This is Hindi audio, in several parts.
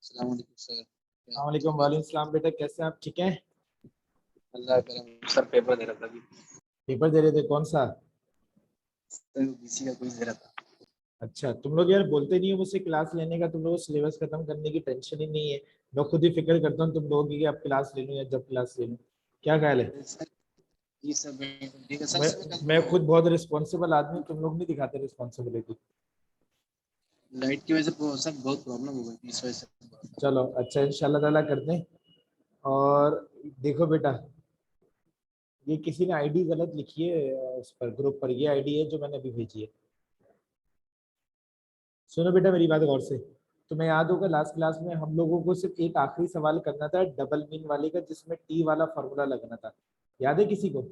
अस्सलाम वालेकुम सर। वालेकुम वालेकुम सलाम। बेटा कैसे हैं आप? ठीक हैं? अल्लाह करम सर, पेपर दे रहा था अभी। पेपर दे रहे थे? कौन सा? सर बीसी का क्विज दे रहा था। अच्छा, तुम लोग यार बोलते नहीं हो मुझसे क्लास लेने का। तुम लोग सिलेबस खत्म करने की टेंशन ही नहीं है। मैं खुद ही फिक्र करता हूँ तुम लोगों की कि अब क्लास ले लूँ या जब क्लास ले लूँ। क्या ख्याल है? सर ये सब बिल्कुल ठीक है सर, मैं से मैं कल मैं खुद बहुत रिस्पॉन्सिबल आदमी हूँ, तुम लोग नहीं दिखाते रिस्पॉन्सिबिलिटी। लाइट की वजह से सर बहुत प्रॉब्लम हो गई थी, इस वजह से। चलो अच्छा, इंशाल्लाह ताला करते हैं। और देखो बेटा, ये किसी ने आईडी गलत लिखी है उस पर, ग्रुप पर। ये आईडी है जो मैंने अभी भेजी है। सुनो बेटा मेरी बात गौर से। तुम्हें याद होगा लास्ट क्लास में हम लोगों को सिर्फ एक आखिरी सवाल करना था डबल मीन वाले का, जिसमें टी वाला फॉर्मूला लगना था। याद है किसी को?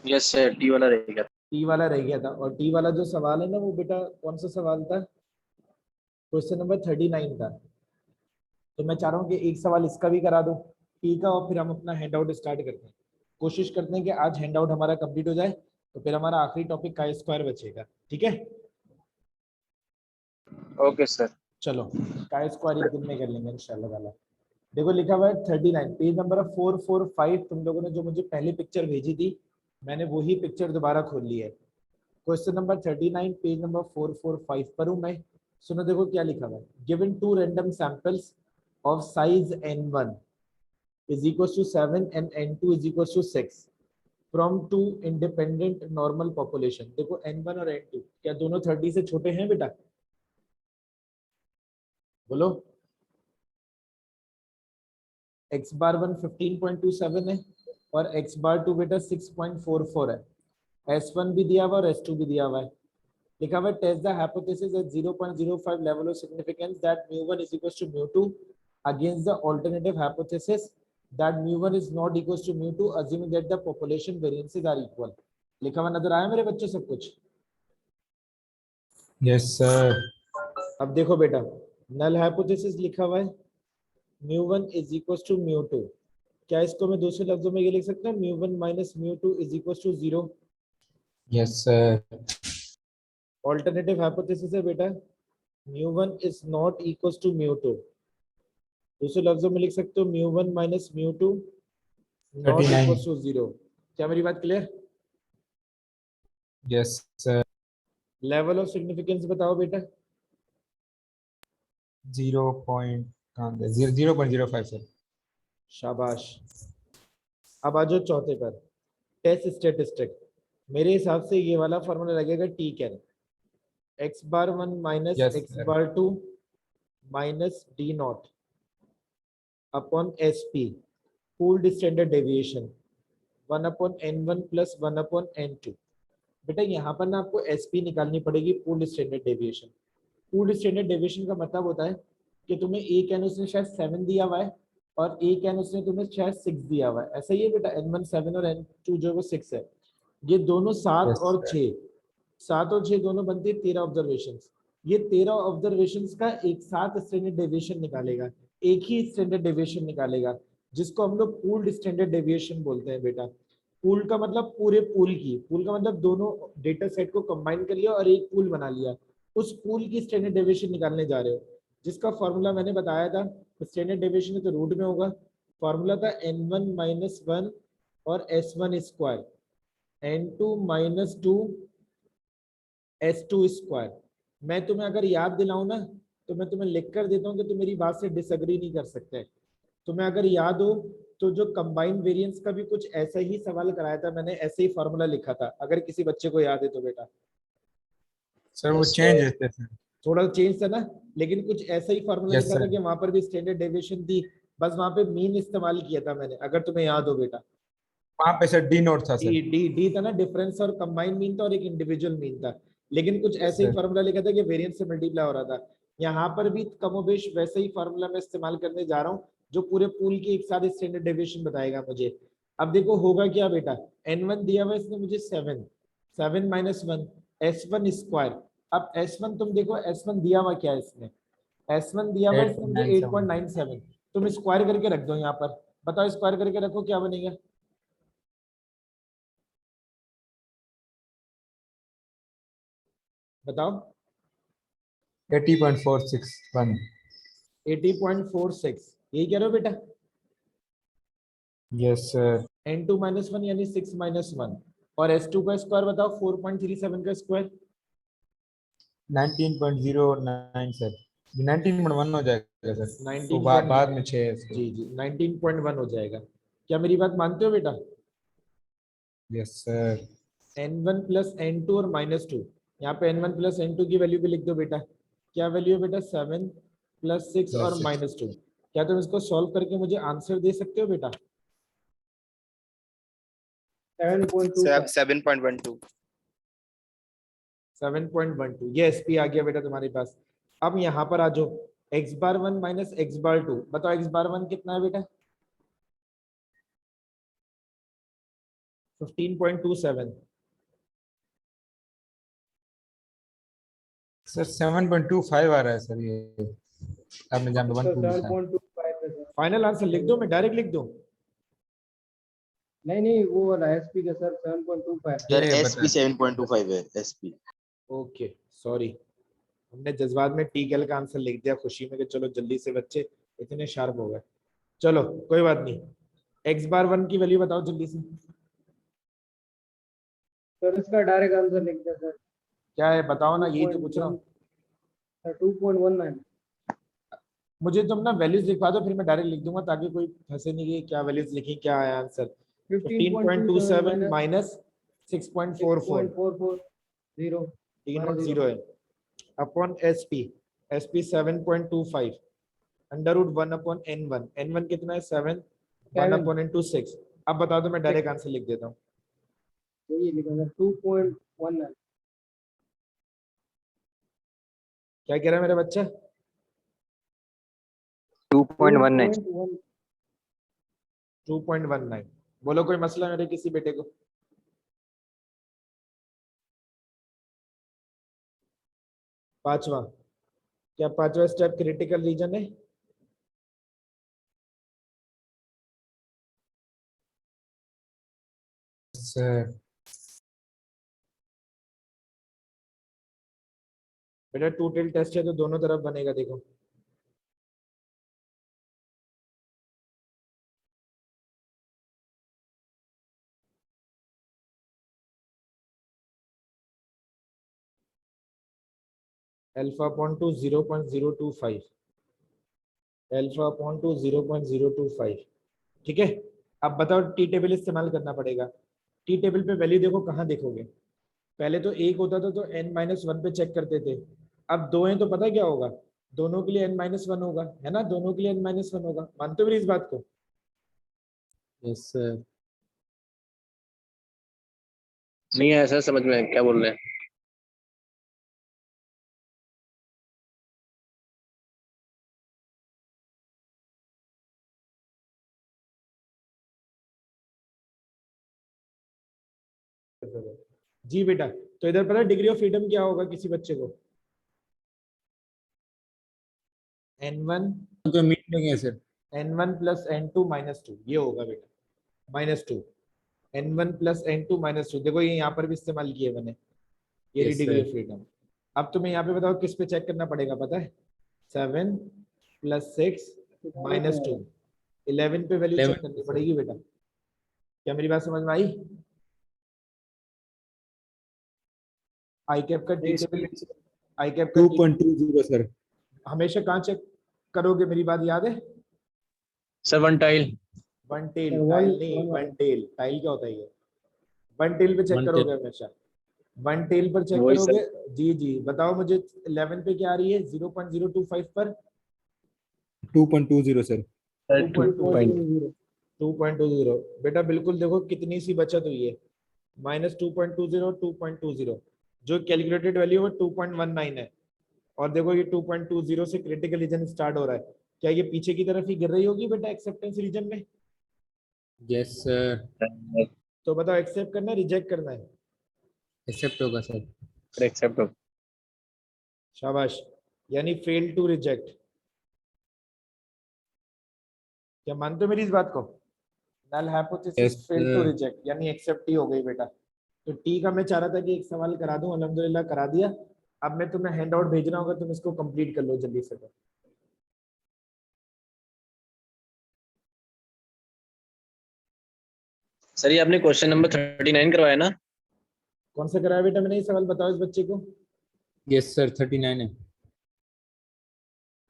यस सर, टी वाला रहेगा। टी वाला रह गया था। और टी वाला जो सवाल है ना, वो बेटा कौन सा सवाल था? क्वेश्चन नंबर 39 था। तो मैं चाह रहा हूँ कि एक सवाल इसका भी करा दो टी का, और फिर हम अपना हैंड आउट स्टार्ट करते हैं। कोशिश करते हैं कि आज हैंड आउट हमारा कंप्लीट हो जाए, तो फिर हमारा आखिरी टॉपिक का स्क्वायर बचेगा। ठीक है? Okay sir. चलो, का स्क्वायर एक दिन में कर लेंगे इंशाल्लाह ताला। देखो लिखा हुआ है 39, पेज नंबर 445। तुम लोगों ने जो मुझे पहले पिक्चर भेजी थी, मैंने वही पिक्चर दोबारा खोल ली है। क्वेश्चन नंबर 39, पेज नंबर 445 पर हूं मैं। सुनो देखो क्या लिखा हुआ है। Given two random samples of size n1 is equals to 7 and n2 is equals to 6 from two independent normal population। देखो n1 और n2 क्या दोनों 30 से छोटे हैं बेटा? बोलो। x बार 1 15.27 है और x बार 2 बेटा 6.44 है। S1 भी दिया हुआ और S2 भी दिया हुआ है। लिखा हुआ है test the hypothesis at 0.05 level of significance that mu1 is equals to mu2 against the alternative hypothesis that mu1 is not equals to mu2 assuming that the population variances are equal। लिखा हुआ नजर आया मेरे बच्चों सब कुछ? Yes sir. अब देखो बेटा, नल हाइपोथेसिस लिखा हुआ है mu1 is equals to mu2। क्या इसको मैं दूसरे लफ्जों में ये लिख सकता हूँ mu1 minus mu2 is equals to 0? Yes sir. Alternative hypothesis है बेटा mu1 is not equals to mu2। दूसरे लफ्जों में लिख सकते हो mu1 minus mu2 not 39। equals to 0। क्या मेरी बात clear? Yes sir. Level of significance बताओ बेटा। 0.05 सर। शाबाश। अब आ जाओ चौथे पर, टेस्ट स्टेटिस्टिक। मेरे हिसाब से ये वाला फॉर्मूला लगेगा T can, x bar 1 minus yes x sir. Bar 2 minus D not upon S P pooled standard deviation 1 upon n1 plus 1 upon n2। बेटा यहाँ पर ना आपको एस पी निकालनी पड़ेगी, pooled standard deviation. Pooled standard deviation का मतलब होता है कि तुम्हें ए कैन उसने शायद 7 दिया हुआ है और ए कैन उसने तुम्हें शायद 6 दिया हुआ है। ऐसा ही है बेटा, n1 7 और n2 जो है वो 6 है। ये दोनों 7 यस और सर। 6, 7 और 6 दोनों बनते हैं 13 ऑब्जर्वेशन। ये 13 ऑब्जर्वेशन का एक साथ स्टैंडर्ड डेविएशन निकालेगा, एक ही स्टैंडर्ड डेविएशन निकालेगा, जिसको हम लोग पूल्ड स्टैंडर्ड डेविएशन बोलते हैं बेटा। पूल का मतलब पूरे पूल की, पूल का मतलब दोनों डेटा सेट को कंबाइन कर लिया और एक पूल बना लिया। उस पूल की स्टैंडर्ड डेविएशन निकालने जा रहे हो, जिसका फॉर्मूला मैंने बताया था। स्टैंडर्ड डेविएशन तो रूट में होगा। फॉर्मूला था n1 माइनस 1 और s1 square, n2 minus 2 s2 square. मैं तुम्हें अगर याद दिलाऊं ना, तो मैं तुम्हें लिख कर देता हूँ कि तुम मेरी बात से डिसएग्री नहीं कर सकते। तुम्हें अगर याद हो तो जो कंबाइंड वेरिएंस का भी कुछ ऐसा ही सवाल कराया था मैंने, ऐसे ही फॉर्मूला लिखा था, अगर किसी बच्चे को याद है तो बेटा। सर वो Yes, चेंज sir। है सर। थोड़ा चेंज था ना, लेकिन कुछ ऐसा ही फॉर्मूला यस लिखा था सर। कि वहां पर भी स्टैंडर्ड डेविएशन थी, बस वहां पे मीन इस्तेमाल किया था मैंने, अगर तुम्हें याद हो बेटा। वहाँ पे सर डी नोट था सर। डी डी डी था ना, डिफरेंस और कंबाइंड मीन था और एक इंडिविजुअल मीन था। लेकिन कुछ यस ऐसे ही सर। फॉर्मूला लिखा था कि वेरिएंस से मल्टीप्लाई हो रहा था। यहाँ पर भी कमोबेश वैसे ही फॉर्मूला मैं इस्तेमाल करने जा रहा हूँ, जो पूरे पूल की एक साथ स्टैंडर्ड डेविएशन बताएगा मुझे। अब देखो होगा क्या बेटा, n1 दिया हुआ है इसने मुझे 7, 7 माइनस 1 s1 स्क्वायर। अब s1 तुम देखो, s1 दिया हुआ क्या है इसमें, s1 दिया हुआ है इसने मुझे 8.97। 8.97। तुम स्क्वायर करके रख दो यहाँ पर, बताओ स्क्वायर करके रखो क्या बनेगा? बताओ। 80.461. 80.46 यही कह रहे हो बेटा? Yes, sir. n2 minus one यानी 6 माइनस वन, और s2 का स्क्वायर बताओ 4.37 का स्क्वायर 19.09 सर, 19.1 हो जाएगा सर, तो 19. बाद में 6 है इसको। जी जी 19.1 हो जाएगा। क्या मेरी बात मानते हो बेटा? Yes sir. n1 plus n2 और माइनस टू, यहाँ पे n1 प्लस n2 की वैल्यू भी लिख दो बेटा। क्या वैल्यू है बेटा? 7 प्लस 6 और माइनस टू। क्या तुम इसको सॉल्व करके मुझे आंसर दे सकते हो बेटा? 7.12 7.12 ये SP आ गया बेटा तुम्हारे पास। अब यहाँ पर आ जाओ, x बार 1 माइनस x बार 2, बताओ x बार 1 कितना है बेटा? 15.27। सर 7.25 आ रहा है सर, ये आपने जान लो 1.2 फाइनल आंसर लिख दो, मैं डायरेक्ट लिख दूं? नहीं वो वाला एसपी का सर 7.25। सर एसपी 7.25 है एसपी। ओके सॉरी, हमने जज्बात में टीकेएल का आंसर लिख दिया खुशी में कि चलो जल्दी से बच्चे इतने शार्प हो गए। चलो कोई बात नहीं, x बार 1 की वैल्यू बताओ जल्दी से। सर इसका डायरेक्ट आंसर लिख दिया सर। क्या है बताओ ना, यही तो पूछ रहा हूँ। 2.19। मुझे तुम ना वैल्यूज लिखवा दो, फिर मैं डायरेक्ट लिख दूंगा ताकि कोई फंसे नहीं कि क्या वैल्यूज लिखी, क्या आया आंसर। 15.27 माइनस 6.44 0 0 है upon SP, SP 7.25 under root 1 upon n1, n1 कितना है 7, 1 अपॉन इनटू 6। अब बता दो, मैं डायरेक्ट आंसर लिख देता हूँ। ये लिखा सर 2.19। क्या कह रहा है मेरा बच्चा? 2.19। 2.19। बोलो कोई मसला मेरे किसी बेटे को? पांचवा, क्या पांचवा स्टेप क्रिटिकल रीजन है? सर बेटा टू टेल टेस्ट है तो दोनों तरफ बनेगा, देखो alpha upon two 0.025, alpha upon two 0.025। ठीक है, अब बताओ टी टेबल इस्तेमाल करना पड़ेगा। टी टेबल पे वैल्यू देखो, कहाँ देखोगे? पहले तो एक होता था तो n-1 पे चेक करते थे, अब दो हैं तो पता क्या होगा, दोनों के लिए n-1 होगा, है ना, दोनों के लिए n-1 होगा। मानते हो मेरी इस बात को? Yes sir. नहीं आया सर समझ में क्या बोल रहे हैं। जी बेटा, तो इधर पता डिग्री ऑफ फ्रीडम क्या होगा किसी बच्चे को? n1 तो मीट लेंगे sir. n1 plus n2 minus two, ये होगा बेटा -2, n1 plus n2 minus two. देखो ये यहाँ पर भी इस्तेमाल किए मैंने, ये Yes, degree sir. Of freedom. अब तुम्हें यहाँ पे बताओ किस पे चेक करना पड़ेगा, पता है? 7 प्लस 6 माइनस 2, 11 पे वैल्यू चेक 11 करनी पड़ेगी बेटा। क्या मेरी बात समझ में आई? आई कैप का टी टेबल, आई कैप का 2.20 सर। हमेशा कहाँ चेक करोगे, मेरी बात याद है? Sir one tile. One tail, tile नहीं, वन टेल। टाइल क्या होता है ये? वन टेल पे चेक One करोगे हमेशा, वन टेल पर चेक वही करोगे। जी जी बताओ मुझे 11 पे क्या आ रही है? 0.025 पर 2.20 सर। 2.20, 2.20 बेटा बिल्कुल देखो कितनी सी बचत हुई है, -2.20, 2.20, जो कैलकुलेटेड वैल्यू है 2.19 है। और देखो ये 2.20 से क्रिटिकल रीजन स्टार्ट हो रहा है, क्या ये पीछे की तरफ ही गिर रही होगी बेटा एक्सेप्टेंस रीजन में? Yes sir. तो बताओ एक्सेप्ट करना है रिजेक्ट करना है? एक्सेप्ट होगा सर। एक्सेप्ट। शाबाश, यानी फेल टू रिजेक्ट। क्या मानते हो मेरी इस बात को? Null hypothesis Yes, fail to sir. Reject यानी एक्सेप्ट ही हो गई बेटा। तो टी का मैं चाह रहा था कि एक सवाल करा दूं, अल्हम्दुलिल्लाह करा दिया। अब मैं तुम्हें हैंड आउट भेजना होगा, तुम इसको कंप्लीट कर लो जल्दी से। सर ये आपने क्वेश्चन नंबर 39 करवाया ना? कौन सा कराया बेटा मैंने, ये सवाल बताओ इस बच्चे को। यस सर 39 है।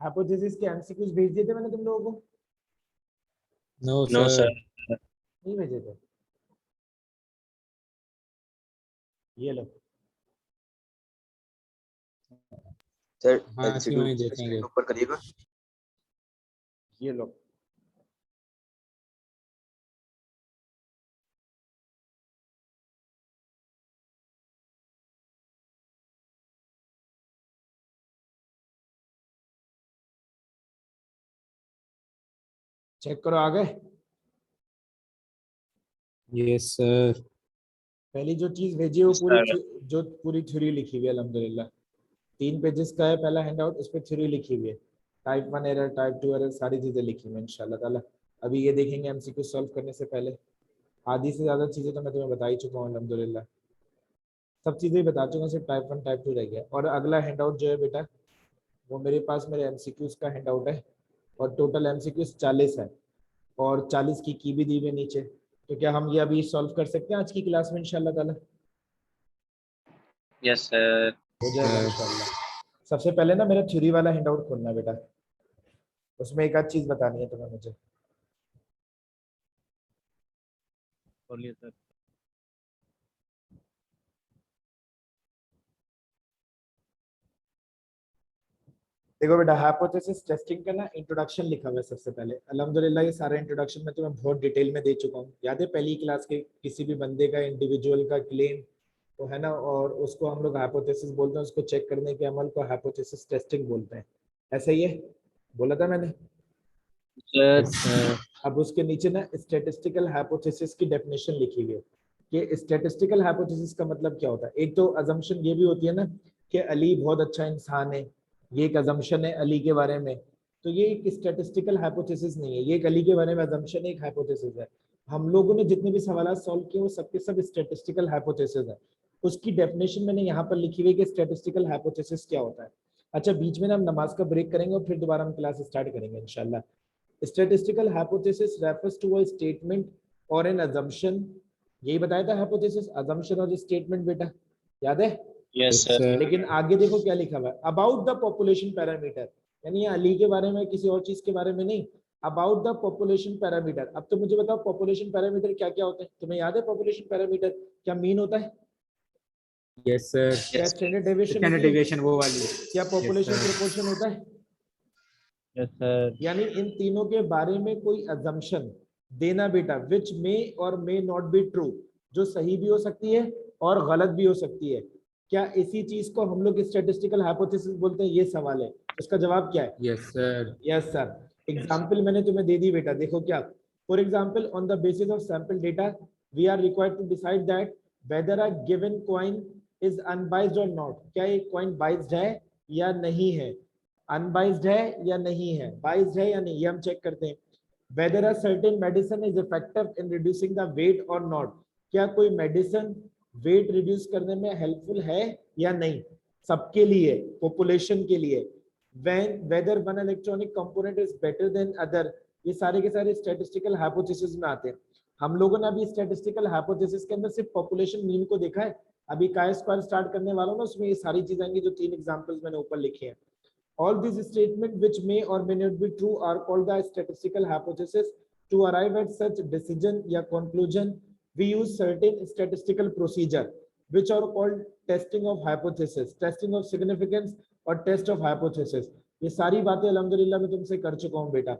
हाइपोथेसिस के एमसीक्यूज भेज दिए थे मैंने तुम लोगों को? No no sir. सर। नहीं भेजे थे? ये लो। सर हाँ एलसीडी शिवानी देखेंगे। ऊपर करिएगा। ये लो। चेक करो आ गए। Yes sir. पहली जो चीज भेजी है वो सर। जो पूरी थ्योरी लिखी हुई है अल्हम्दुलिल्लाह। 3 पेजेस का है पहला हैंडआउट, उस पर थ्योरी लिखी हुई है, टाइप 1 एरर, टाइप 2 एरर, सारी चीजें लिखी हुई हैं इंशाल्लाह ताला। अभी ये देखेंगे एमसीक्यू सॉल्व करने से पहले। आधी से ज्यादा चीजें तो मैं तुम्हें बता ही चुका हूँ अल्हम्दुलिल्लाह, सब चीजें ही बता चुका हूँ, सिर्फ टाइप 1 टाइप 2 रह गया। और अगला हैंडआउट जो है बेटा वो मेरे पास मेरे एमसीक्यूज का हैंडआउट है, और टोटल एमसीक्यूज 40 है, और 40 की भी दी हुई है नीचे। तो क्या हम ये अभी सॉल्व कर सकते हैं आज की क्लास में इंशाल्लाह ताला? Yes sir. हो जाएगा इंशाल्लाह। सबसे पहले ना मेरा थ्योरी वाला हैंडआउट खोलना है बेटा, उसमें एक आध चीज बतानी है तुम्हें मुझे। बोलिए सर। देखो बेटा, हाइपोथेसिस टेस्टिंग का ना इंट्रोडक्शन लिखा हुआ है सबसे पहले। अल्हम्दुलिल्लाह ये सारा इंट्रोडक्शन मैं तुम्हें बहुत डिटेल में दे चुका हूँ। याद है पहली क्लास के किसी भी बंदे का इंडिविजुअल का क्लेम तो है ना, और उसको हम लोग हाइपोथेसिस बोलते हैं, उसको चेक करने के अमल को हाइपोथेसिस टेस्टिंग बोलते हैं। ऐसा ही है, बोला था मैंने। सर। अब उसके नीचे ना स्टैटिस्टिकल हाइपोथेसिस की डेफिनेशन लिखी हुई है कि स्टैटिस्टिकल हाइपोथेसिस का मतलब क्या होता है। एक तो अजम्पशन ये भी होती है ना कि अली बहुत अच्छा इंसान है, ये एक अजम्पशन है अली के बारे में, तो ये एक स्टैटिस्टिकल हाइपोथेसिस नहीं है, ये एक अली के बारे में अजम्पशन है, एक हाइपोथेसिस है। हम लोगों ने जितने भी सवाल सॉल्व किए वो सबके सब स्टैटिस्टिकल हाइपोथेसिस है। उसकी डेफिनेशन मैंने यहाँ पर लिखी हुई है कि स्टैटिस्टिकल हाइपोथेसिस क्या होता है। अच्छा, बीच में ना हम नमाज का ब्रेक करेंगे और फिर दोबारा हम क्लास स्टार्ट करेंगे इंशाल्लाह। Statistical hypothesis refers to a statement or an assumption। यही बताया था hypothesis, assumption और statement बेटा, याद है? Yes yes sir. सर। लेकिन आगे देखो क्या लिखा हुआ है, अबाउट द पॉपुलेशन पैरामीटर, यानी ये अली के बारे में किसी और चीज के बारे में नहीं, अबाउट द पॉपुलेशन पैरामीटर। अब तो मुझे बताओ पॉपुलेशन पैरामीटर क्या क्या होते हैं, तुम्हें याद है पॉपुलेशन पैरामीटर? क्या मीन होता है, यस सर। क्या स्टैंडर्ड डेविएशन स्टैंडर्ड होती है, डेविएशन वो वाली। क्या पॉपुलेशन सर। प्रोपोर्शन होता है? Yes sir. यानी इन तीनों के बारे में कोई अजम्पशन देना बेटा, विच मे और मे नॉट बी ट्रू, जो सही भी हो सकती है और गलत भी हो सकती है। क्या इसी चीज को हम लोग स्टैटिस्टिकल हाइपोथेसिस बोलते हैं, ये सवाल है। उसका जवाब क्या है? Yes sir. Yes sir. Example मैंने तुम्हें दे दी बेटा, देखो क्या। For example, on the basis of sample data we are required to decide that whether a given coin is unbiased और नॉट। क्या एक कॉइन बाइज्ड है या नहीं है, अनबाइज्ड है या नहीं है, बाइज्ड है या नहीं, ये हम चेक करते हैं। Whether a certain medicine is effective in reducing the weight और नॉट। क्या कोई मेडिसिन वेट रिड्यूस करने में हेल्पफुल है या नहीं, सबके लिए, पॉपुलेशन के लिए। when whether one electronic component is better than other, ये सारे के सारे स्टैटिस्टिकल हाइपोथेसिस में आते हैं। हम लोगों ने अभी स्टैटिस्टिकल हाइपोथेसिस के अंदर सिर्फ पॉपुलेशन मीन को देखा है, अभी काय स्क्वायर स्टार्ट करने वाला हूं ना, उसमें ये सारी चीजें आएंगी जो 3 एग्जांपल्स मैंने ऊपर लिखे हैं। All these statements which may or may not be true are called the statistical hypothesis. To arrive at such decision या conclusion, we use certain statistical procedure which are called testing of hypothesis, testing of significance और टेस्ट ऑफ हाइपोथेसिस। ये सारी बातें अल्हम्दुलिल्लाह मैं तुमसे कर चुका हूँ बेटा।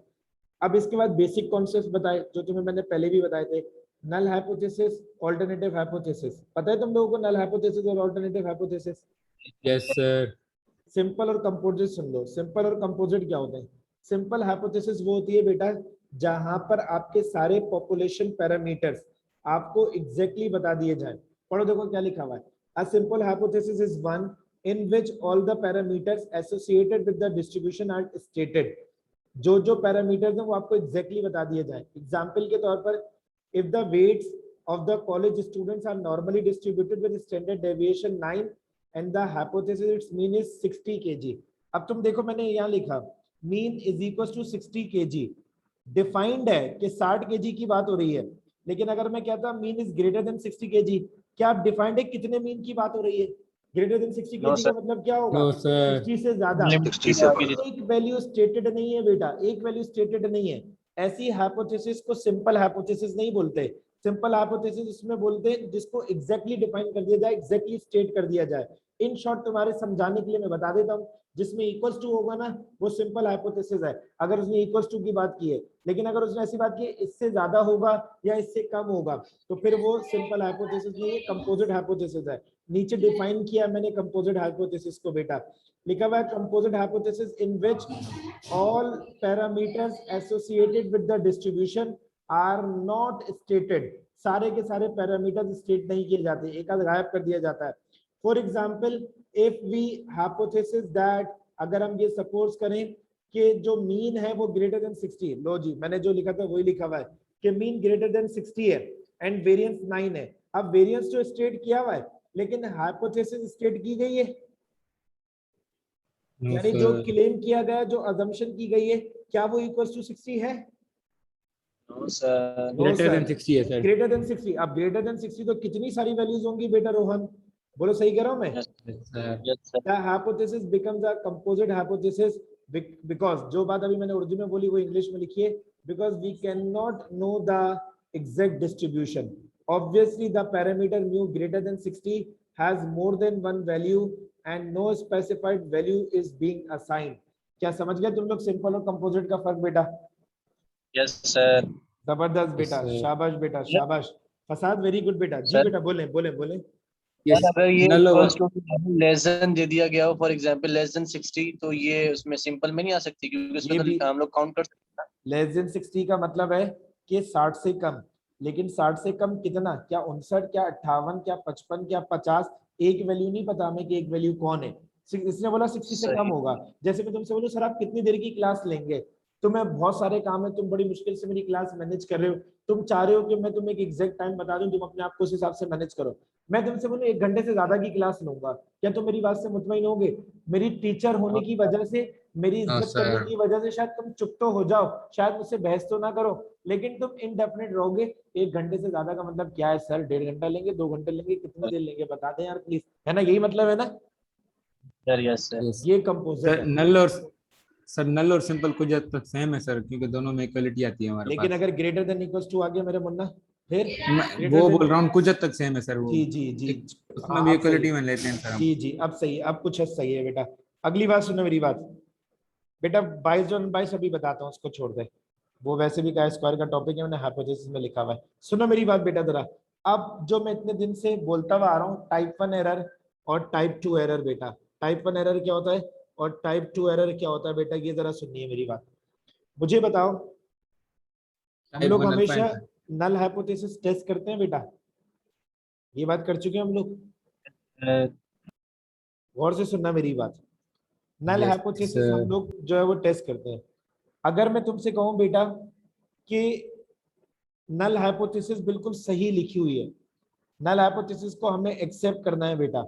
अब इसके बाद बेसिक कॉन्सेप्ट बताए जो तुम्हें मैंने पहले भी बताए थे। नल हाइपोथेसिस, ऑल्टरनेटिव हाइपोथेसिस, पता है तुम लोगों को नल हाइपोथेसिस और alternative hypothesis? Yes sir. Simple और कंपोजिट सुन लो। सिंपल और कंपोजिट क्या होते हैं? सिंपल हाइपोथेसिस वो होती है बेटा जहां पर आपके सारे पॉपुलेशन पैरामीटर्स आपको एग्जैक्टली बता दिए जाए। पढ़ो देखो क्या लिखा हुआ है। A simple hypothesis is one in which all the parameters associated with the distribution are stated। जो पैरामीटर्स हैं वो आपको एग्जैक्टली बता दिए जाए। एग्जाम्पल के तौर पर, if the weights of the college students are normally distributed with standard deviation 9 and the hypothesis its mean is 60 kg. अब तुम देखो मैंने यहाँ लिखा mean is equals to 60 kg. Defined है कि 60 kg की बात हो रही है, लेकिन अगर मैं कहता mean is greater than 60 kg, क्या आप डिफाइंड है कितने मीन की बात हो रही है? Greater than 60 No, kg sir. का मतलब क्या होगा? No, sir. 60 से ज्यादा। 60 से बड़ा। एक वैल्यू स्टेटेड नहीं है बेटा, एक वैल्यू स्टेटेड नहीं है। ऐसी हाइपोथेसिस को सिंपल हाइपोथेसिस नहीं बोलते। सिंपल हाइपोथेसिस इसमें बोलते हैं जिसको एग्जैक्टली डिफाइन कर दिया जाए, एग्जैक्टली स्टेट कर दिया जाए। इन शॉर्ट तुम्हारे समझाने के लिए मैं बता देता हूँ, जिसमें इक्वल्स टू होगा ना वो सिंपल हाइपोथेसिस है, अगर उसने इक्वल्स टू की बात की है। लेकिन अगर उसने ऐसी बात की इससे ज्यादा होगा या इससे कम होगा तो फिर वो सिंपल हाइपोथेसिस नहीं है, कंपोजिट हाइपोथेसिस है। नीचे डिफाइन किया मैंने कंपोजिट हाइपोथेसिस को बेटा, लिखा हुआ है composite hypothesis in which all parameters associated with the distribution are not stated. सारे के सारे पैरामीटर्स स्टेट नहीं किए जाते, एक आध गायब कर दिया जाता है। For example if we hypothesis that, अगर हम ये सपोज करें कि जो मीन है वो ग्रेटर देन 60, लो जी मैंने जो लिखा था वही लिखा हुआ है कि मीन ग्रेटर देन 60 है एंड वेरिएंस 9 है। अब वेरिएंस जो स्टेट किया हुआ है लेकिन हाइपोथेसिस स्टेट की गई है, No, यानी जो sir. क्लेम किया गया, जो अजम्पशन की गई है, क्या वो इक्वल्स टू 60 है? No, sir. Greater than 60 है, sir. Greater than 60। अब ग्रेटर देन 60 तो कितनी सारी वैल्यूज होंगी बेटा रोहन? बोलो सही कह रहा हूं मैं? Yes, Yes, sir. yes, sir. The hypothesis becomes a composite hypothesis because जो बात अभी मैंने उर्दू में बोली वो इंग्लिश में लिखिए, because we cannot know the exact distribution. Obviously the parameter mu greater than 60 has more than one value and no specified value is being assigned. क्या समझ गए तुम लोग सिंपल और कंपोजिट का फर्क बेटा? Yes, sir. जबरदस्त बेटा, Yes, sir. शाबाश बेटा शाबाश। फसाद वेरी गुड बेटा। जी Sir. बेटा बोले बोले बोले। Yes. और अगर ये Null equals over. to less than दे दिया गया हो, फॉर एग्जांपल लेस देन 60, तो ये उसमें सिंपल में नहीं आ सकती क्योंकि उसमें ये भी तो हम लोग काउंट कर सकते हैं। लेस देन 60 का मतलब है कि 60 से कम, लेकिन 60 से कम कितना? क्या 59, क्या 58, क्या 55, क्या 50? एक वैल्यू नहीं पता हमें कि एक वैल्यू कौन है। इसने बोला 60 से सही। कम होगा। जैसे मैं तुमसे बोलूं सर आप कितनी देर की क्लास लेंगे, तुम्हें बहुत सारे काम है, तुम बड़ी मुश्किल से मेरी क्लास मैनेज कर रहे हो, तुम चाह रहे हो कि मैं तुम्हें एक एग्जैक्ट टाइम बता दूं, तुम अपने आप को उस हिसाब से मैनेज करो। मैं तुमसे बोलूं 1 घंटे से ज्यादा की क्लास लूंगा, क्या तुम मेरी बात से मुतमईन होगे? मेरी टीचर होने की वजह से, मेरी हाँ, इज्जत करने sir. की वजह से शायद तुम चुप तो हो जाओ, शायद मुझसे बहस तो ना करो, लेकिन तुम इनडेफिनेट रहोगे। 1 घंटे से ज्यादा का मतलब क्या है सर? 1.5 घंटा लेंगे, 2 घंटे लेंगे, कितनी देर लेंगे बता दें यार प्लीज, है ना? यही मतलब है ना? Sir yes sir. Yes. ये कंपोजिट सर है। नल और सिंपल कुछ हद तक सेम है सर, क्योंकि दोनों में इक्वलिटी आती है हमारे लेकिन पास। अगर ग्रेटर देन इक्वल्स टू आ गया मेरे मुन्ना, फिर मैं greater वो than- बोल रहा हूँ कुछ हद तक सेम है सर वो। जी जी जी। उसमें हाँ, भी अब सही इक्वलिटी है। में लेते हैं सर हम। जी जी अब सही है, अब कुछ हद सही है बेटा। अगली बात सुनो मेरी बात बेटा, 22 अभी बताता हूँ, उसको छोड़ दे, वो वैसे भी काय स्क्वायर का टॉपिक है, मैंने हाइपोथेसिस में लिखा हुआ है। सुनो मेरी बात बेटा जरा, अब जो मैं इतने दिन से बोलता हुआ आ रहा हूँ टाइप 1 एरर और टाइप 2 एरर बेटा, टाइप 1 एरर क्या होता है और टाइप 2 एरर क्या होता है बेटा, ये जरा सुनिए मेरी बात। मुझे बताओ, हम लोग हमेशा नल हाइपोथेसिस टेस्ट करते हैं बेटा, ये बात कर चुके हैं हम लोग। गौर से सुनना मेरी बात, नल Yes, हाइपोथेसिस sir. हम लोग जो है वो टेस्ट करते हैं। अगर मैं तुमसे कहूं बेटा कि नल हाइपोथेसिस बिल्कुल सही लिखी हुई है, नल हाइपोथेसिस को हमें एक्सेप्ट करना है बेटा,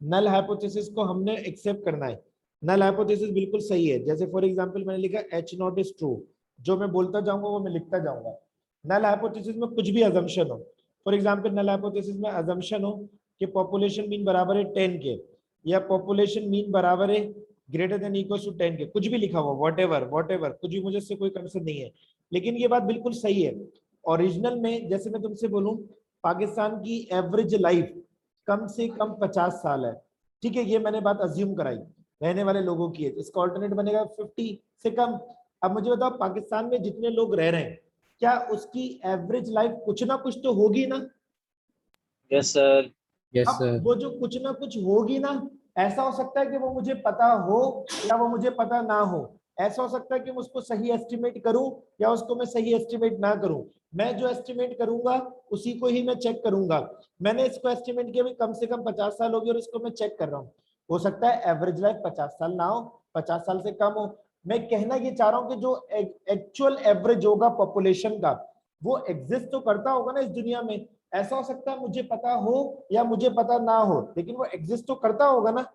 नल हाइपोथेसिस को हमने एक्सेप्ट करना है, नल हाइपोथेसिस बिल्कुल सही है। जैसे फॉर एग्जांपल मैंने लिखा H0 इज ट्रू, जो मैं बोलता जाऊंगा वो मैं लिखता जाऊंगा। नल हाइपोथेसिस में कुछ भी अजम्पशन हो, फॉर एग्जांपल नल हाइपोथेसिस में अजम्पशन हो कि पॉपुलेशन मीन बराबर है 10 के, या पॉपुलेशन मीन बराबर है ग्रेटर देन इक्वल टू 10 के, कुछ भी लिखा हुआ, व्हाटएवर कुछ भी, मुझे इससे कोई कंसर्न नहीं है, लेकिन ये बात बिल्कुल सही है। ओरिजिनल में जैसे मैं तुमसे बोलूं पाकिस्तान की एवरेज लाइफ कम से कम 50 साल है, ठीक है, ये मैंने बात अज्यूम कराई रहने वाले लोगों की है, इसका ऑल्टरनेट बनेगा 50 से कम। अब मुझे बताओ पाकिस्तान में जितने लोग रह रहे हैं क्या उसकी एवरेज लाइफ कुछ ना कुछ तो होगी ना? Yes sir. Yes, अब sir. वो जो कुछ ना कुछ होगी ना, ऐसा हो सकता है कि वो मुझे पता हो या वो मुझे पता ना हो, ऐसा हो सकता है कि मैं उसको सही एस्टिमेट करूं या उसको मैं सही एस्टिमेट ना करूं। मैं जो एस्टिमेट करूंगा उसी को ही मैं चेक करूंगा। मैंने इसको एस्टिमेट किया भी कम से कम 50 साल होगी और इसको मैं चेक कर रहा हूँ, हो सकता है एवरेज लाइफ 50 साल ना हो, 50 साल से कम हो। मैं कहना ये चाह रहा हूँ कि जो एक्चुअल एवरेज होगा पॉपुलेशन का वो एग्जिस्ट तो करता होगा ना इस दुनिया में, ऐसा हो सकता है मुझे पता हो या मुझे पता ना हो, लेकिन वो एग्जिस्ट तो करता होगा ना।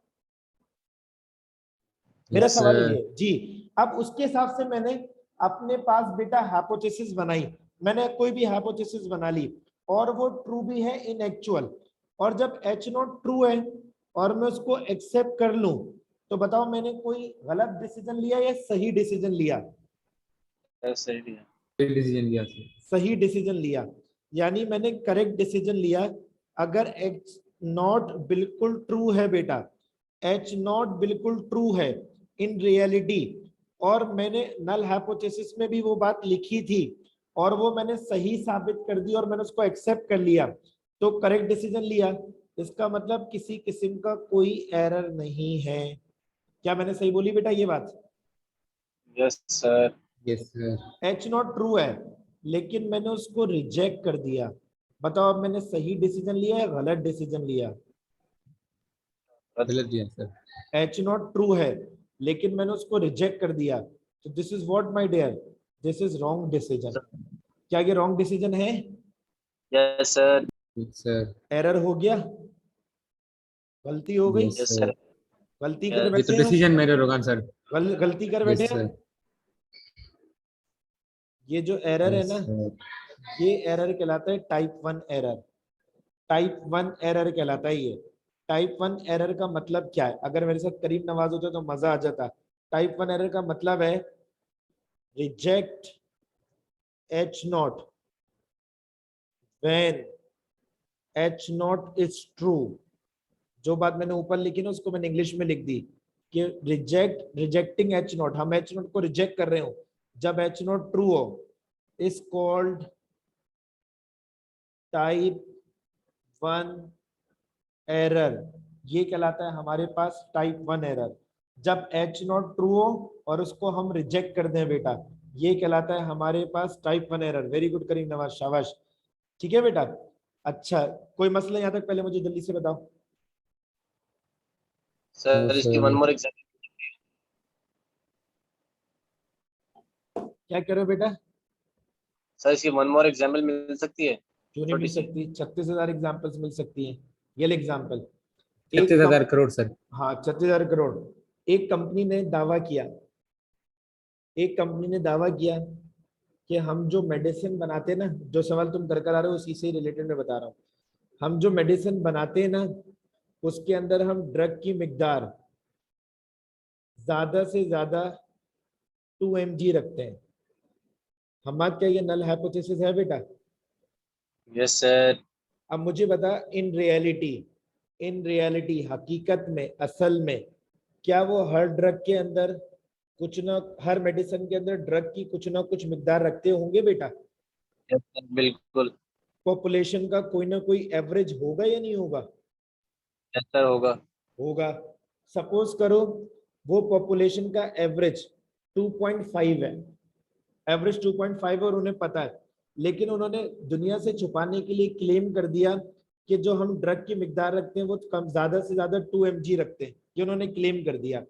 मेरा Yes, सवाल sir. ये है जी। अब उसके हिसाब से मैंने अपने पास बेटा हाइपोथेसिस बनाई, मैंने कोई भी हाइपोथेसिस बना ली और वो ट्रू भी है इन एक्चुअल, और जब एच नॉट ट्रू है और मैं उसको एक्सेप्ट कर लूं, तो बताओ मैंने कोई गलत डिसीजन लिया या सही डिसीजन लिया? सही है। सही डिसीजन लिया सर। सही डिसीजन लिया, यानी मैंने करेक्ट डिसीजन लिया। अगर एच नॉट बिल्कुल ट्रू है बेटा, एच नॉट बिल्कुल ट्रू है इन रियलिटी, और मैंने नल हाइपोथेसिस में भी वो बात लिखी थी और वो मैंने सही साबित कर दी और मैंने उसको एक्सेप्ट कर लिया, तो करेक्ट डिसीजन लिया। इसका मतलब किसी किस्म का कोई एरर नहीं है। क्या मैंने सही बोली बेटा ये बात? Yes sir. Yes, sir. H not true है लेकिन मैंने उसको रिजेक्ट कर दिया, बताओ अब मैंने सही डिसीजन लिया या गलत डिसीजन लिया? गलत दिया सर। एच नॉट ट्रू है लेकिन मैंने उसको रिजेक्ट कर दिया, तो this is what my dear, this is wrong decision. क्या ये रॉन्ग डिसीजन है? Yes sir. Yes, sir. Error हो गया, गलती हो गई, Yes, यस sir. सर। गलती कर ये बैठे तो हैं, डिसीजन मेरे होगा सर। गलती कर बैठे Yes, हैं। sir. ये जो एरर है Yes, ना, sir. ये एरर कहलाता है टाइप 1 एरर। टाइप 1 एरर कहलाता है ये। टाइप 1 एरर का मतलब क्या है? अगर मेरे साथ करीम नवाज होता तो मजा आ जाता। टाइप 1 एरर का मतलब है reject H not when H not is true. जो बात मैंने ऊपर लिखी ना उसको मैंने इंग्लिश में लिख दी कि रिजेक्टिंग एच नॉट, हम एच नॉट को रिजेक्ट कर रहे हो जब एच नॉट ट्रू हो, इज कॉल्ड टाइप 1 एरर। ये कहलाता है हमारे पास टाइप 1 एरर। जब एच नॉट ट्रू हो और उसको हम रिजेक्ट कर दें बेटा, ये कहलाता है हमारे पास टाइप 1 एरर। वेरी गुड करीम नवाज, शाबाश। ठीक है बेटा। अच्छा, कोई मसला यहाँ तक? पहले मुझे जल्दी से बताओ। सर Yes, इसकी sir. One more example. क्या कह रहे हो बेटा? सर इसकी वन मोर एग्जांपल मिल सकती है? क्यों नहीं मिल छोटी सी। सकती? 36,000 एग्जाम्पल्स मिल सकती हैं। ये ले एग्जाम्पल। 36,000 करोड़ सर। हाँ 36,000 करोड़। एक कंपनी ने दावा किया, एक कंपनी ने दावा किया कि हम जो मेडिसिन बनाते हैं ना, जो सवाल तुम कर कर आ रहे हो उसी से रिलेटेड मैं बता रहा हूँ। हम जो मेडिसिन बनाते हैं ना, उसके अंदर हम ड्रग की मिकदार ज्यादा से ज्यादा 2 mg रखते हैं। हम बात क्या, ये नल हाइपोथेसिस है बेटा? Yes sir. अब मुझे बता, इन रियलिटी हकीकत में, असल में, क्या वो हर ड्रग के अंदर कुछ ना, हर मेडिसिन के अंदर ड्रग की कुछ ना कुछ मिकदार रखते होंगे बेटा? यस सर बिल्कुल। पॉपुलेशन का कोई ना कोई एवरेज होगा या नहीं होगा? यस सर होगा। होगा। सपोज करो वो पॉपुलेशन का एवरेज 2.5 है, एवरेज 2.5 और उन्हें पता है, लेकिन उन्होंने दुनिया से छुपाने के लिए क्लेम कर दिया कि जो हम ड्रग की मिकदार रखते हैं वो कम, ज्यादा से ज्यादा 2 mg रखते हैं। ये उन्होंने क्लेम कर दिया।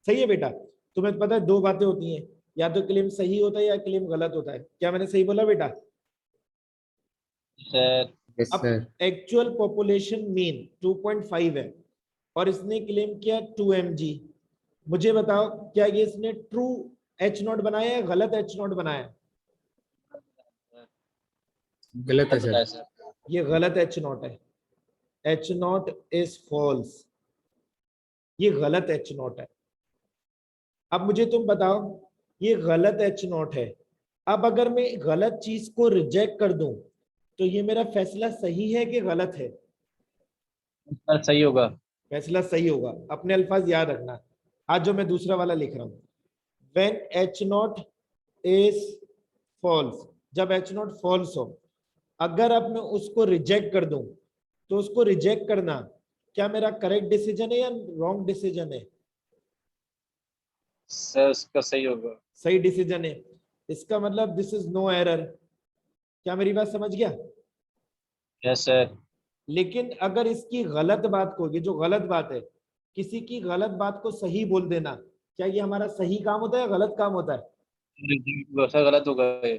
सही है बेटा? तुम्हें पता है दो बातें होती हैं, या तो क्लेम सही होता है या क्लेम गलत होता है। क्या मैंने सही बोला बेटा? सर Yes, अब sir. एक्चुअल पॉपुलेशन मीन 2.5 है और इसने क्लेम किया 2 mg। मुझे बताओ क्या ये इसने ट्रू एच नॉट बनाया या गलत एच नॉट बनाया? गलत है बताया सर। सर। ये गलत एच नॉट है। एच नॉट इज फॉल्स, ये गलत एच नॉट है। अब मुझे तुम बताओ, ये गलत एच नॉट है। अब अगर मैं गलत चीज को रिजेक्ट कर दूं तो ये मेरा फैसला सही है कि गलत है? सर सही होगा। फैसला सही होगा। अपने अल्फाज याद रखना। आज जो मैं दूसरा वाला लिख रहा हूं, when H not is false, जब एच नॉट फॉल्स हो, अगर अब मैं उसको रिजेक्ट कर दूं तो उसको रिजेक्ट करना क्या मेरा करेक्ट डिसीजन है या रॉन्ग डिसीजन है? सर उसका सही होगा। सही डिसीजन है। इसका मतलब दिस इज नो एरर। क्या मेरी बात समझ गया? Yes sir. लेकिन अगर इसकी गलत बात को, ये जो गलत बात है, किसी की गलत बात को सही बोल देना, क्या ये हमारा सही काम होता है या गलत काम होता है? सर गलत होगा ये।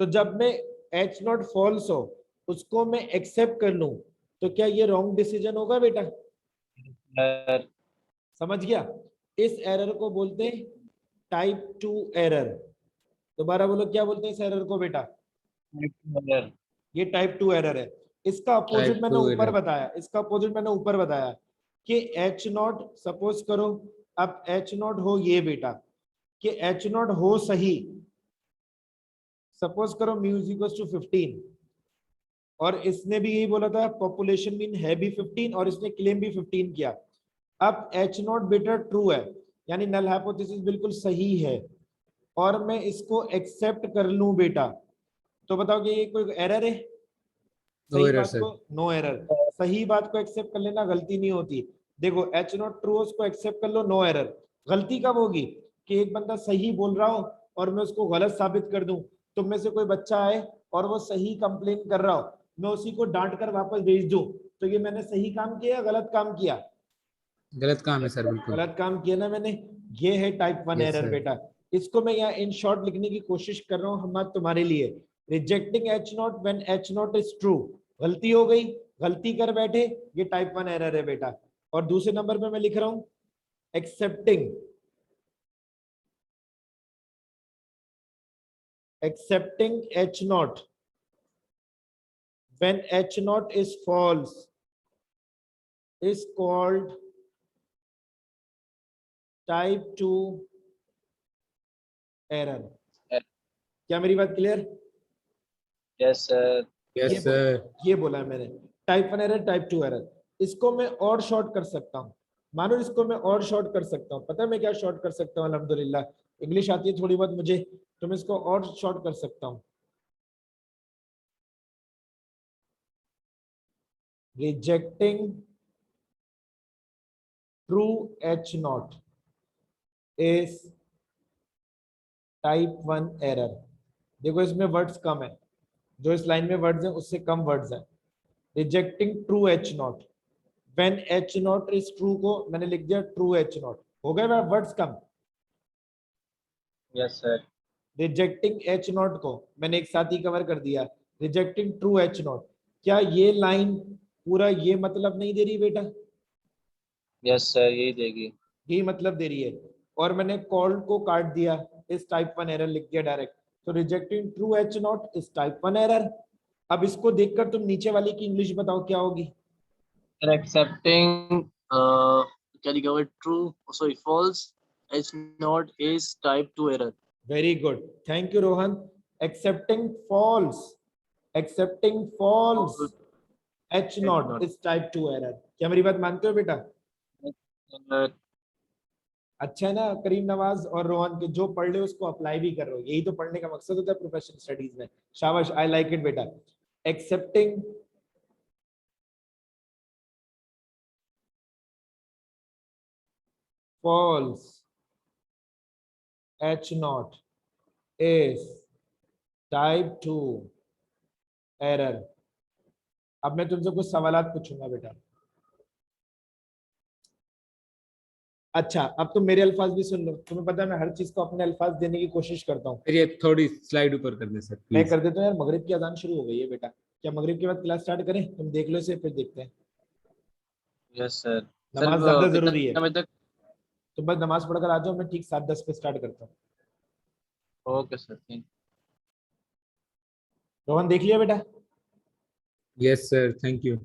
तो जब मैं एच नॉट फॉल्स हो उसको मैं एक्सेप्ट कर लूं, तो क्या ये रॉन्ग डिसीजन होगा बेटा? सर समझ गया? इस एरर को बोलते हैं टाइप 2 एरर। दोबारा बोलो, क्या बोलते हैं इस एरर को बेटा? सर ये टाइप 2 एरर है। इसका अपोजिट Type मैंने 2 ऊपर error। बताया, इसका अपोजिट मैंने ऊपर बताया कि एच नॉट, सपोज करो अब एच नॉट हो ये बेटा, कि एच नॉट हो सही, सपोज करो म्यू इज इक्वल टू 15, और इसने भी यही बोला था पॉपुलेशन मीन है भी 15 और इसने क्लेम भी 15 किया। अब एच नॉट बेटा ट्रू है, यानी नल हाइपोथेसिस बिल्कुल सही है, और मैं इसको एक्सेप्ट कर लूं बेटा, तो बताओ कि ये कोई एरर है? No सही error बात sir। को नो एरर, सही बात को एक्सेप्ट कर लेना, गलती नहीं होती। देखो एच नॉट ट्रू, उसको एक्सेप्ट कर लो, नो एरर। गलती कब होगी? कि एक बंदा सही बोल रहा हो और मैं उसको गलत साबित कर दूं। तुम में से कोई बच्चा आए और वो सही कंप्लेन कर रहा हो, मैं उसी को डांट कर वापस भेज दूं, तो ये मैंने सही काम किया या गलत काम किया? गलत काम है सर बिल्कुल। गलत काम किया ना मैंने। ये है टाइप 1 Yes, एरर sir। बेटा। इसको मैं यहाँ इन शॉर्ट लिखने की कोशिश कर रहा हूँ हम तुम्हारे लिए। Rejecting H not when H not is true, गलती हो गई, गलती कर बैठे, ये टाइप 1 एरर है बेटा। और दूसरे नंबर पे मैं लिख रहा हूँ accepting H not when H not is false is called type 2 error. क्या मेरी बात क्लियर? यस सर Yes ये sir। ये बोला है मैंने, टाइप 1 एरर, टाइप 2 एरर। इसको मैं और शॉर्ट कर सकता हूँ, मानो इसको मैं और शॉर्ट कर सकता हूँ। पता है मैं क्या शॉर्ट कर सकता हूँ? अल्हम्दुलिल्लाह इंग्लिश आती है थोड़ी बहुत मुझे, तो मैं इसको और शॉर्ट कर सकता हूँ। Rejecting true H not is type 1 error. देखो इसमें वर्ड्स कम है, जो इस लाइन में वर्ड्स हैं उससे कम वर्ड्स हैं। Rejecting true H not when H not is true को मैंने लिख दिया ट्रू एच नॉट, हो गए words come. Yes sir rejecting H not को मैंने एक साथ ही कवर कर दिया, रिजेक्टिंग ट्रू एच नॉट। क्या ये लाइन पूरा ये मतलब नहीं दे रही बेटा? यस सर यही देगी। यही मतलब दे रही है, और मैंने कॉल को काट दिया, इस टाइप 1 एरर लिख दिया डायरेक्ट। तो रिजेक्टिंग ट्रू एच नॉट इस टाइप 1 एरर। अब इसको देखकर तुम नीचे वाले की इंग्लिश बताओ क्या होगी? सर एक्सेप्टिंग क्या लिखा हुआ है? True sorry false H not is type 2 error. Very good, thank you Rohan. Accepting false, accepting false H not is type 2 error. क्या मेरी बात मानते हो बेटा? अच्छा है ना करीम नवाज और रोहन के, जो पढ़ ले उसको अप्लाई भी कर रहे हो, यही तो पढ़ने का मकसद होता है प्रोफेशनल स्टडीज में। शाबाश, आई लाइक इट बेटा। Accepting false H not is type 2 error. अब मैं तुमसे कुछ सवालात पूछूंगा बेटा। अच्छा अब तुम मेरे अल्फाज भी सुन लो, तुम्हें पता है मैं हर चीज को अपने अल्फाज देने की कोशिश करता हूँ। सर ये थोड़ी स्लाइड ऊपर कर दें सर मैं प्लीज। कर देता हूँ यार, मगरिब की अजान शुरू हो गई है बेटा। क्या मगरिब के बाद क्लास स्टार्ट करें? तुम देख लो इसे फिर देखते हैं। यस सर सर नमाज ज्यादा कितना जरूरी है, बजे तक? तुम बस नमाज पढ़कर आ जाओ, मैं ठीक 7:10 पे स्टार्ट करता हूँ। ओके सर थैंक रोहन देख लिया बेटा? Yes sir thank you.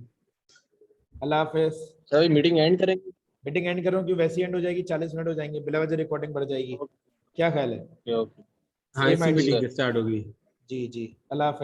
Allah Hafiz. Sir meeting and करेंगे? मीटिंग एंड करो कि वैसी एंड हो जाएगी, 40 मिनट हो जाएंगे, बिला वजह रिकॉर्डिंग बढ़ जाएगी। क्या ख्याल है? ओके ओके हाँ सेम इसी आइडिया? मीटिंग के स्टार्ट होगी। जी जी, अल्लाह हाफिज।